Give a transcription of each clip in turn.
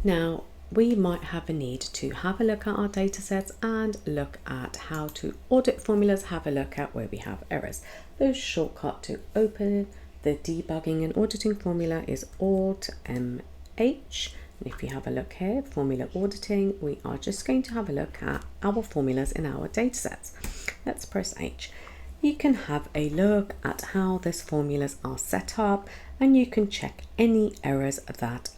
Now, we might have a need to have a look at our data sets and look at how to audit formulas, have a look at where we have errors. The shortcut to open the debugging and auditing formula is Alt-MH. And if you have a look here, formula auditing, we are just going to have a look at our formulas in our data sets. Let's press H. You can have a look at how these formulas are set up, and you can check any errors that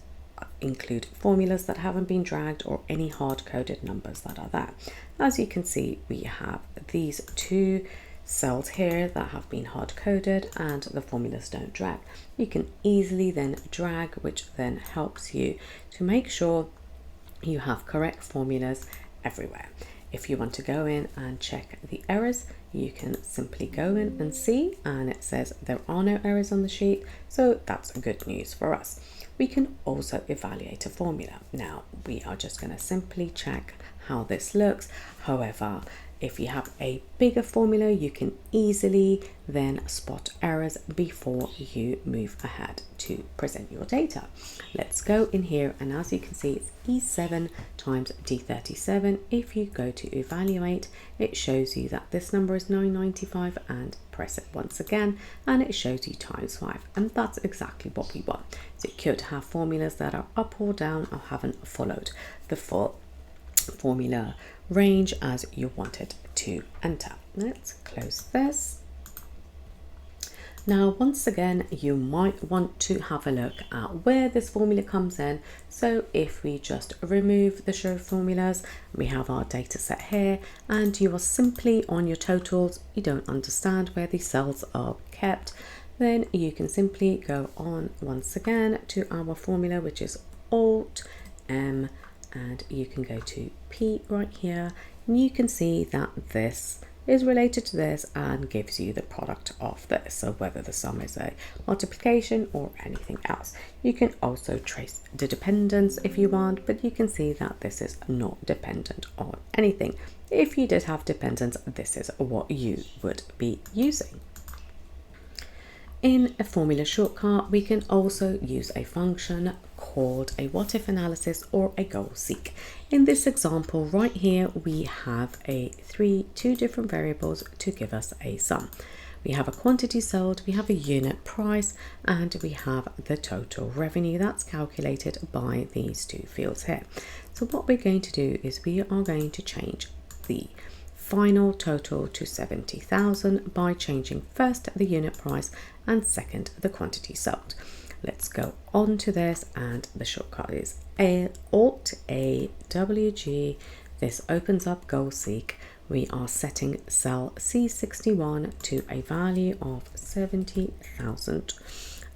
include formulas that haven't been dragged or any hard-coded numbers that are there. As you can see, we have these two cells here that have been hard-coded and the formulas don't drag. You can easily then drag, which then helps you to make sure you have correct formulas everywhere. If you want to go in and check the errors, you can simply go in and see, and it says there are no errors on the sheet, so that's good news for us. We can also evaluate a formula. Now, we are just going to simply check how this looks. However, if you have a bigger formula, you can easily then spot errors before you move ahead to present your data. Let's go in here, and as you can see, it's E7 times D37. If you go to evaluate, it shows you that this number is 995, and press it once again and it shows you times 5, and that's exactly what we want. So you could have formulas that are up or down or haven't followed the full formula range as you wanted to enter. Let's close this. Now, once again, you might want to have a look at where this formula comes in. So if we just remove the show formulas, we have our data set here, and you are simply on your totals, you don't understand where these cells are kept, then you can simply go on once again to our formula, which is Alt-M, and you can go to P right here, and you can see that this is related to this and gives you the product of this, so whether the sum is a multiplication or anything else. You can also trace the dependence if you want, but you can see that this is not dependent on anything. If you did have dependence, this is what you would be using. In a formula shortcut, we can also use a function called a what if analysis or a goal seek. In this example right here, we have two different variables to give us a sum. We have a quantity sold, we have a unit price, and we have the total revenue that's calculated by these two fields here. So what we're going to do is we are going to change the final total to 70,000 by changing first the unit price and second the quantity sold. Let's go on to this, and the shortcut is Alt-A-W-G. This opens up goal seek. We are setting cell C61 to a value of 70,000,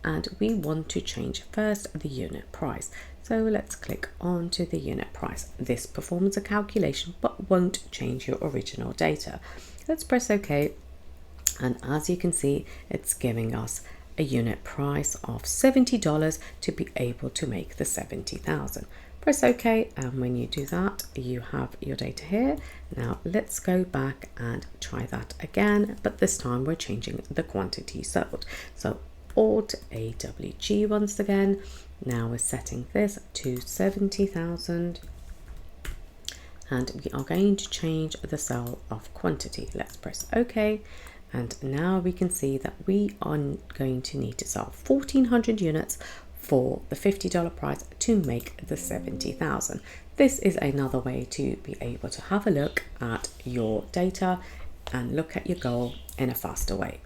and we want to change first the unit price. So let's click on to the unit price. This performs a calculation but won't change your original data. Let's press OK, and as you can see, it's giving us a unit price of $70 to be able to make the 70,000. Press OK, and when you do that, you have your data here. Now let's go back and try that again, but this time we're changing the quantity sold. So Alt-A-W-G once again. Now we're setting this to 70,000, and we are going to change the cell of quantity. Let's press OK, and now we can see that we are going to need to sell 1,400 units for the $50 price to make the 70,000. This is another way to be able to have a look at your data and look at your goal in a faster way.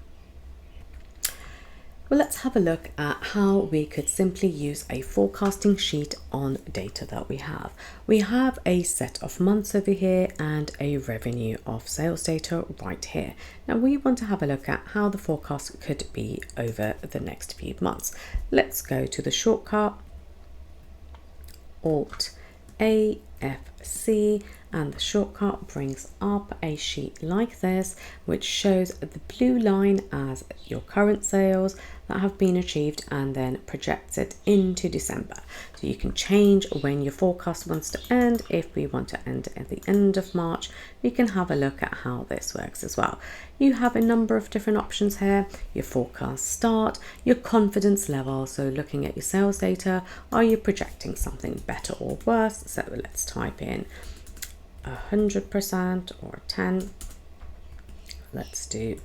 Well, let's have a look at how we could simply use a forecasting sheet on data that we have. We have a set of months over here and a revenue of sales data right here. Now we want to have a look at how the forecast could be over the next few months. Let's go to the shortcut Alt-A-F C, and the shortcut brings up a sheet like this, which shows the blue line as your current sales that have been achieved and then projects it into December. So you can change when your forecast wants to end. If we want to end at the end of March, we can have a look at how this works as well. You have a number of different options here: your forecast start, your confidence level, so looking at your sales data, are you projecting something better or worse? So let's type in 100% or 10. Let's do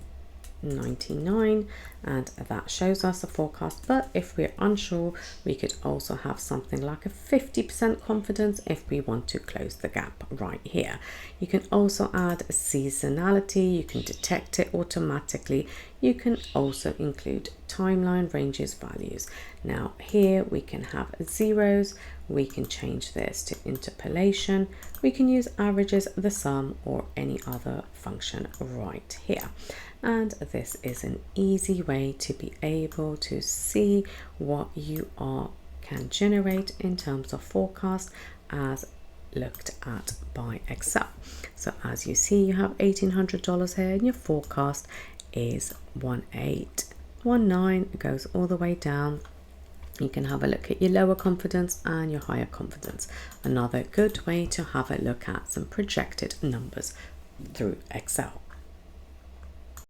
99, and that shows us a forecast. But if we're unsure, we could also have something like a 50% confidence if we want to close the gap right here. You can also add a seasonality, you can detect it automatically, you can also include timeline ranges values. Now here we can have zeros, we can change this to interpolation, we can use averages, the sum, or any other function right here. And this is an easy way to be able to see what you can generate in terms of forecast as looked at by Excel. So as you see, you have $1,800 here and your forecast is 1819. It goes all the way down. You can have a look at your lower confidence and your higher confidence. Another good way to have a look at some projected numbers through Excel.